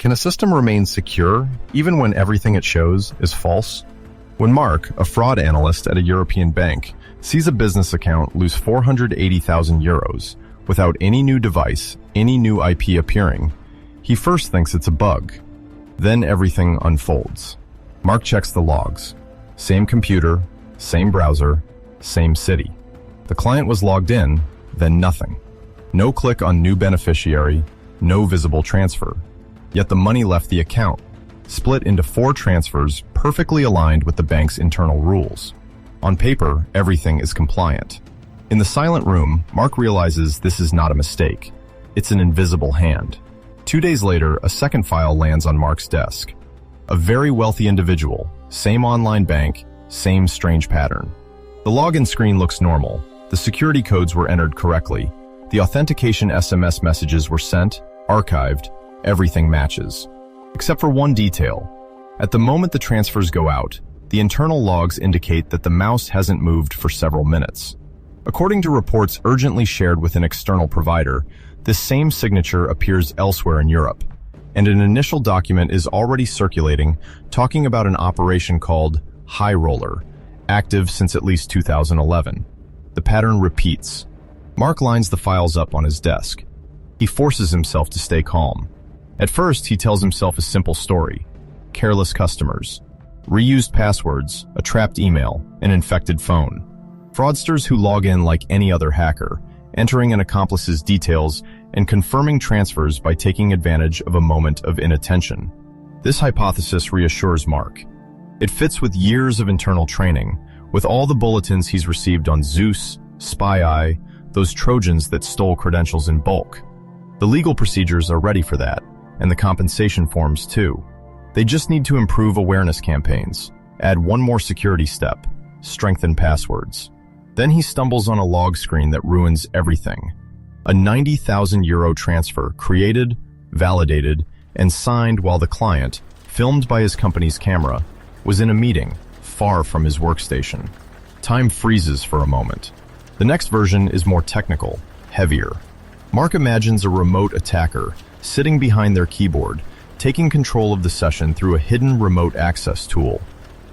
Can a system remain secure even when everything it shows is false? When Mark, a fraud analyst at a European bank, sees a business account lose 480,000 euros without any new device, any new IP appearing, he first thinks it's a bug. Then everything unfolds. Mark checks the logs. Same computer, same browser, same city. The client was logged in, then nothing. No click on new beneficiary, no visible transfer. Yet the money left the account, split into 4 transfers perfectly aligned with the bank's internal rules. On paper, everything is compliant. In the silent room, Mark realizes this is not a mistake. It's an invisible hand. 2 days later, a second file lands on Mark's desk. A very wealthy individual, same online bank, same strange pattern. The login screen looks normal. The security codes were entered correctly. The authentication SMS messages were sent, archived, everything matches. Except for one detail. At the moment the transfers go out, the internal logs indicate that the mouse hasn't moved for several minutes. According to reports urgently shared with an external provider, this same signature appears elsewhere in Europe, and an initial document is already circulating talking about an operation called High Roller, active since at least 2011. The pattern repeats. Mark lines the files up on his desk. He forces himself to stay calm. At first, he tells himself a simple story. Careless customers, reused passwords, a trapped email, an infected phone. Fraudsters who log in like any other hacker, entering an accomplice's details and confirming transfers by taking advantage of a moment of inattention. This hypothesis reassures Mark. It fits with years of internal training, with all the bulletins he's received on Zeus, SpyEye, those Trojans that stole credentials in bulk. The legal procedures are ready for that, and the compensation forms too. They just need to improve awareness campaigns, add one more security step, strengthen passwords. Then he stumbles on a log screen that ruins everything. A 90,000 euro transfer created, validated, and signed while the client, filmed by his company's camera, was in a meeting, far from his workstation. Time freezes for a moment. The next version is more technical, heavier. Mark imagines a remote attacker sitting behind their keyboard, taking control of the session through a hidden remote access tool.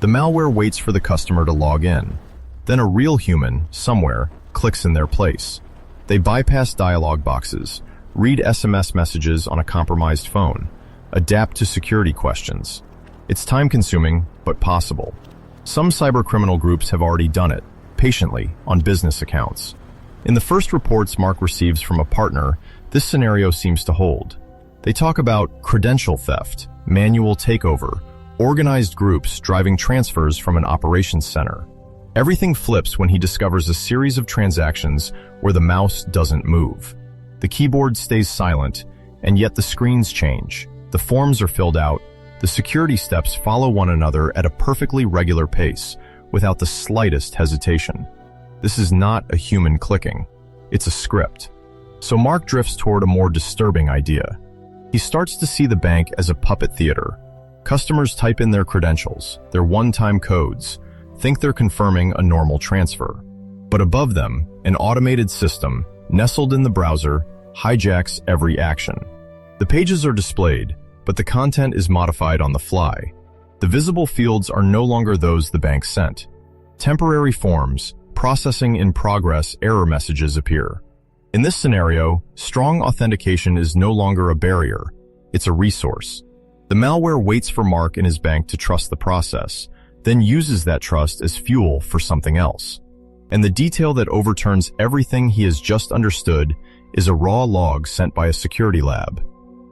The malware waits for the customer to log in. Then a real human, somewhere, clicks in their place. They bypass dialog boxes, read SMS messages on a compromised phone, adapt to security questions. It's time-consuming, but possible. Some cybercriminal groups have already done it, patiently, on business accounts. In the first reports Mark receives from a partner, this scenario seems to hold. They talk about credential theft, manual takeover, organized groups driving transfers from an operations center. Everything flips when he discovers a series of transactions where the mouse doesn't move. The keyboard stays silent, and yet the screens change. The forms are filled out. The security steps follow one another at a perfectly regular pace, without the slightest hesitation. This is not a human clicking. It's a script. So Mark drifts toward a more disturbing idea. He starts to see the bank as a puppet theater. Customers type in their credentials, their one-time codes, think they're confirming a normal transfer. But above them, an automated system, nestled in the browser, hijacks every action. The pages are displayed, but the content is modified on the fly. The visible fields are no longer those the bank sent. Temporary forms, processing in progress error messages appear. In this scenario, strong authentication is no longer a barrier. It's a resource. The malware waits for Mark and his bank to trust the process, then uses that trust as fuel for something else. And the detail that overturns everything he has just understood is a raw log sent by a security lab.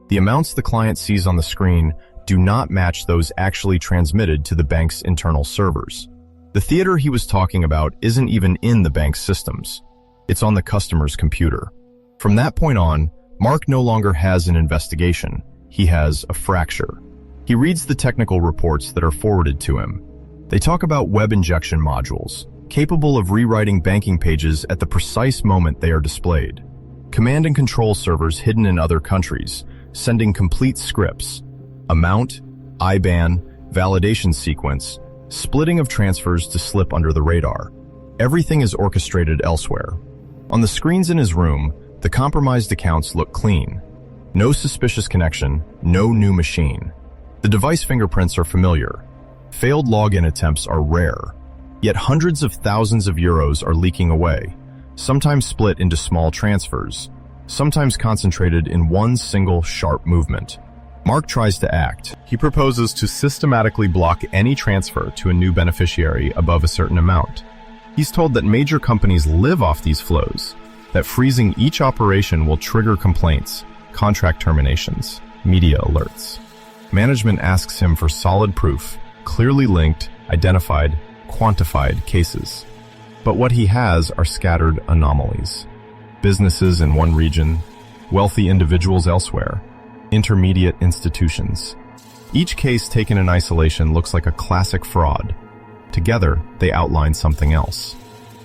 The amounts the client sees on the screen do not match those actually transmitted to the bank's internal servers. The theater he was talking about isn't even in the bank's systems. It's on the customer's computer. From that point on, Mark no longer has an investigation. He has a fracture. He reads the technical reports that are forwarded to him. They talk about web injection modules, capable of rewriting banking pages at the precise moment they are displayed. Command and control servers hidden in other countries, sending complete scripts. Amount, IBAN, validation sequence, splitting of transfers to slip under the radar. Everything is orchestrated elsewhere. On the screens in his room, the compromised accounts look clean. No suspicious connection, no new machine. The device fingerprints are familiar. Failed login attempts are rare. Yet hundreds of thousands of euros are leaking away, sometimes split into small transfers, sometimes concentrated in one single sharp movement. Mark tries to act. He proposes to systematically block any transfer to a new beneficiary above a certain amount. He's told that major companies live off these flows, that freezing each operation will trigger complaints, contract terminations, media alerts. Management asks him for solid proof, clearly linked, identified, quantified cases. But what he has are scattered anomalies. Businesses in one region, wealthy individuals elsewhere, intermediate institutions. Each case taken in isolation looks like a classic fraud. Together, they outline something else.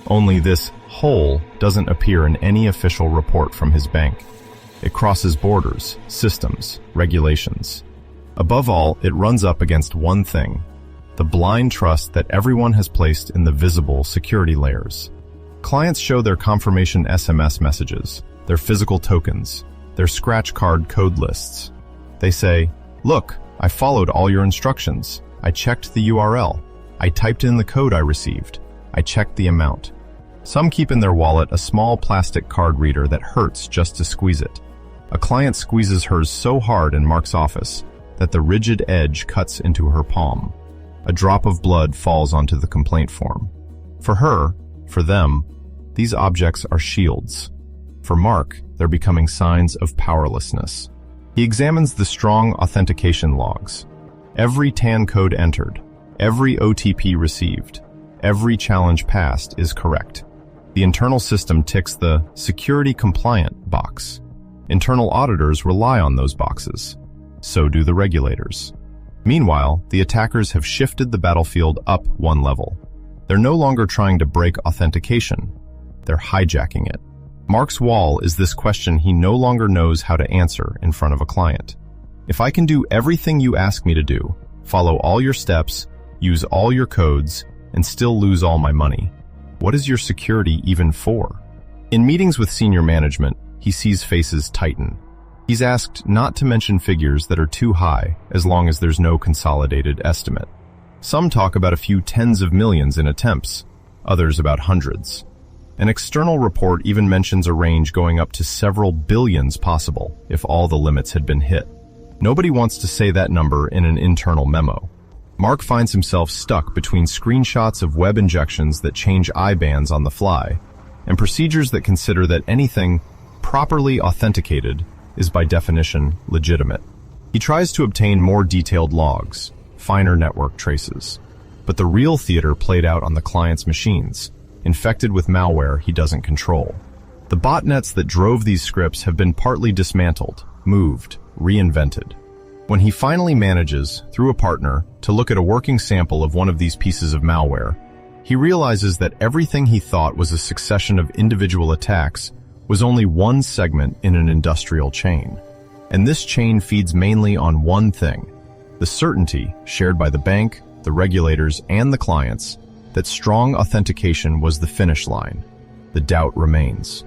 Only this whole doesn't appear in any official report from his bank. It crosses borders, systems, regulations. Above all, it runs up against one thing: the blind trust that everyone has placed in the visible security layers. Clients show their confirmation SMS messages, their physical tokens, their scratch card code lists. They say, "Look, I followed all your instructions. I checked the URL. I typed in the code I received. I checked the amount." Some keep in their wallet a small plastic card reader that hurts just to squeeze it. A client squeezes hers so hard in Mark's office that the rigid edge cuts into her palm. A drop of blood falls onto the complaint form. For her, for them, these objects are shields. For Mark, they're becoming signs of powerlessness. He examines the strong authentication logs. Every TAN code entered, every OTP received, every challenge passed is correct. The internal system ticks the security compliant box. Internal auditors rely on those boxes. So do the regulators. Meanwhile, the attackers have shifted the battlefield up one level. They're no longer trying to break authentication. They're hijacking it. Mark's wall is this question he no longer knows how to answer in front of a client. If I can do everything you ask me to do, follow all your steps, use all your codes, and still lose all my money, what is your security even for? In meetings with senior management, he sees faces tighten. He's asked not to mention figures that are too high as long as there's no consolidated estimate. Some talk about a few tens of millions in attempts, others about hundreds. An external report even mentions a range going up to several billions possible if all the limits had been hit. Nobody wants to say that number in an internal memo. Mark finds himself stuck between screenshots of web injections that change IBANs on the fly and procedures that consider that anything properly authenticated is by definition legitimate. He tries to obtain more detailed logs, finer network traces. But the real theater played out on the client's machines, infected with malware he doesn't control. The botnets that drove these scripts have been partly dismantled, moved, reinvented. When he finally manages, through a partner, to look at a working sample of one of these pieces of malware, he realizes that everything he thought was a succession of individual attacks was only one segment in an industrial chain. And this chain feeds mainly on one thing: the certainty, shared by the bank, the regulators, and the clients, that strong authentication was the finish line. The doubt remains.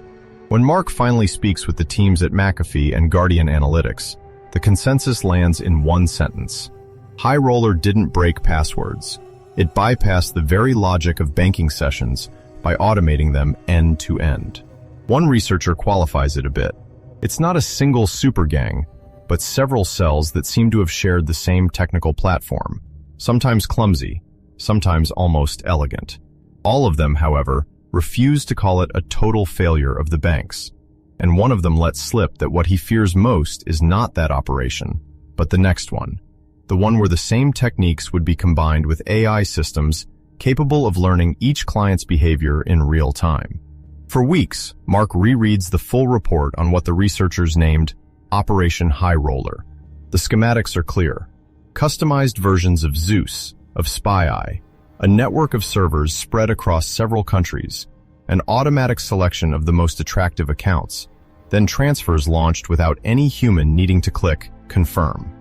When Mark finally speaks with the teams at McAfee and Guardian Analytics, the consensus lands in one sentence: High Roller didn't break passwords. It bypassed the very logic of banking sessions by automating them end to end. One researcher qualifies it a bit. It's not a single super gang, but several cells that seem to have shared the same technical platform, sometimes clumsy, sometimes almost elegant. All of them, however, refuse to call it a total failure of the banks. And one of them lets slip that what he fears most is not that operation, but the next one. The one where the same techniques would be combined with AI systems capable of learning each client's behavior in real time. For weeks, Mark rereads the full report on what the researchers named Operation High Roller. The schematics are clear. Customized versions of Zeus, of SpyEye, a network of servers spread across several countries, an automatic selection of the most attractive accounts, then transfers launched without any human needing to click confirm.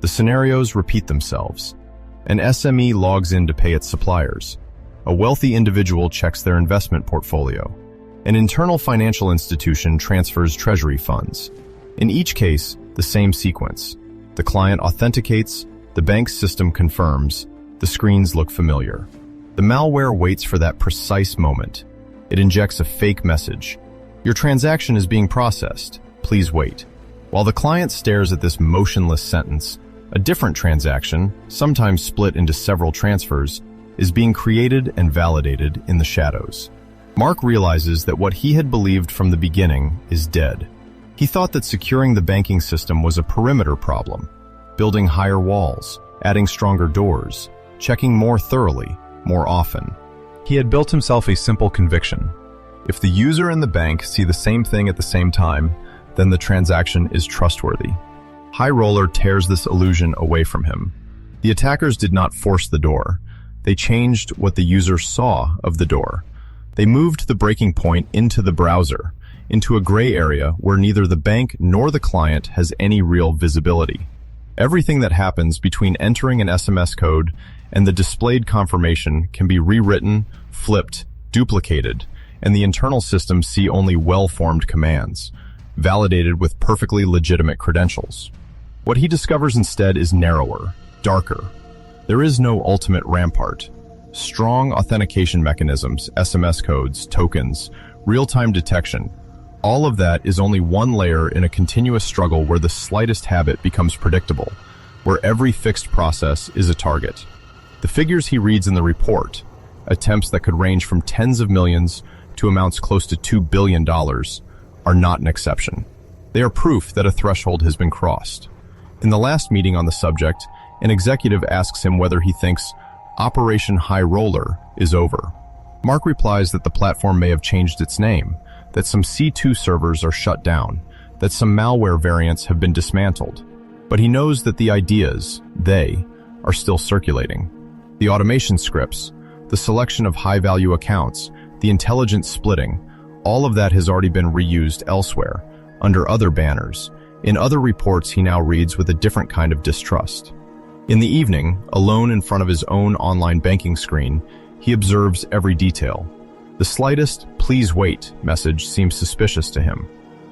The scenarios repeat themselves. An SME logs in to pay its suppliers. A wealthy individual checks their investment portfolio. An internal financial institution transfers treasury funds. In each case, The same sequence. The client authenticates, the bank's system confirms, the screens look familiar. The malware waits for that precise moment. It injects a fake message. Your transaction is being processed. Please wait. While the client stares at this motionless sentence, a different transaction, sometimes split into several transfers, is being created and validated in the shadows. Mark realizes that what he had believed from the beginning is dead. He thought that securing the banking system was a perimeter problem, building higher walls, adding stronger doors, checking more thoroughly, more often. He had built himself a simple conviction. If the user and the bank see the same thing at the same time, then the transaction is trustworthy. High Roller tears this illusion away from him. The attackers did not force the door. They changed what the user saw of the door. They moved the breaking point into the browser, into a gray area where neither the bank nor the client has any real visibility. Everything that happens between entering an SMS code and the displayed confirmation can be rewritten, flipped, duplicated, and the internal systems see only well-formed commands, validated with perfectly legitimate credentials. What he discovers instead is narrower, darker. There is no ultimate rampart. Strong authentication mechanisms, SMS codes, tokens, real-time detection, all of that is only one layer in a continuous struggle where the slightest habit becomes predictable, where every fixed process is a target. The figures he reads in the report, attempts that could range from tens of millions to amounts close to $2 billion, are not an exception. They are proof that a threshold has been crossed. In the last meeting on the subject, an executive asks him whether he thinks Operation High Roller is over. Mark replies that the platform may have changed its name, that some C2 servers are shut down, that some malware variants have been dismantled. But he knows that the ideas, they, are still circulating. The automation scripts, the selection of high-value accounts, the intelligent splitting, all of that has already been reused elsewhere, under other banners. In other reports he now reads with a different kind of distrust. In the evening, alone in front of his own online banking screen, he observes every detail. The slightest "please wait" message seems suspicious to him.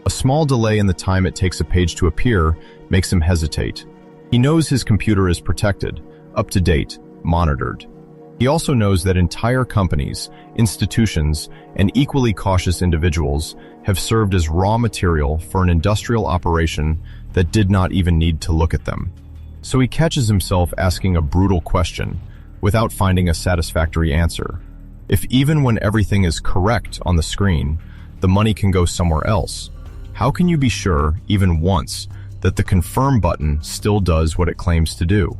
A small delay in the time it takes a page to appear makes him hesitate. He knows his computer is protected, up to date, monitored. He also knows that entire companies, institutions, and equally cautious individuals have served as raw material for an industrial operation that did not even need to look at them. So he catches himself asking a brutal question without finding a satisfactory answer. If even when everything is correct on the screen, the money can go somewhere else, how can you be sure, even once, that the confirm button still does what it claims to do?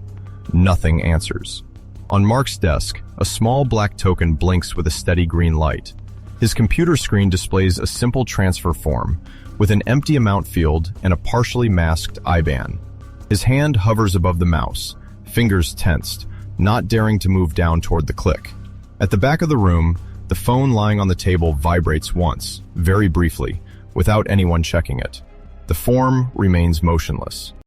Nothing answers. On Mark's desk, a small black token blinks with a steady green light. His computer screen displays a simple transfer form with an empty amount field and a partially masked IBAN. His hand hovers above the mouse, fingers tensed, not daring to move down toward the click. At the back of the room, the phone lying on the table vibrates once, very briefly, without anyone checking it. The form remains motionless.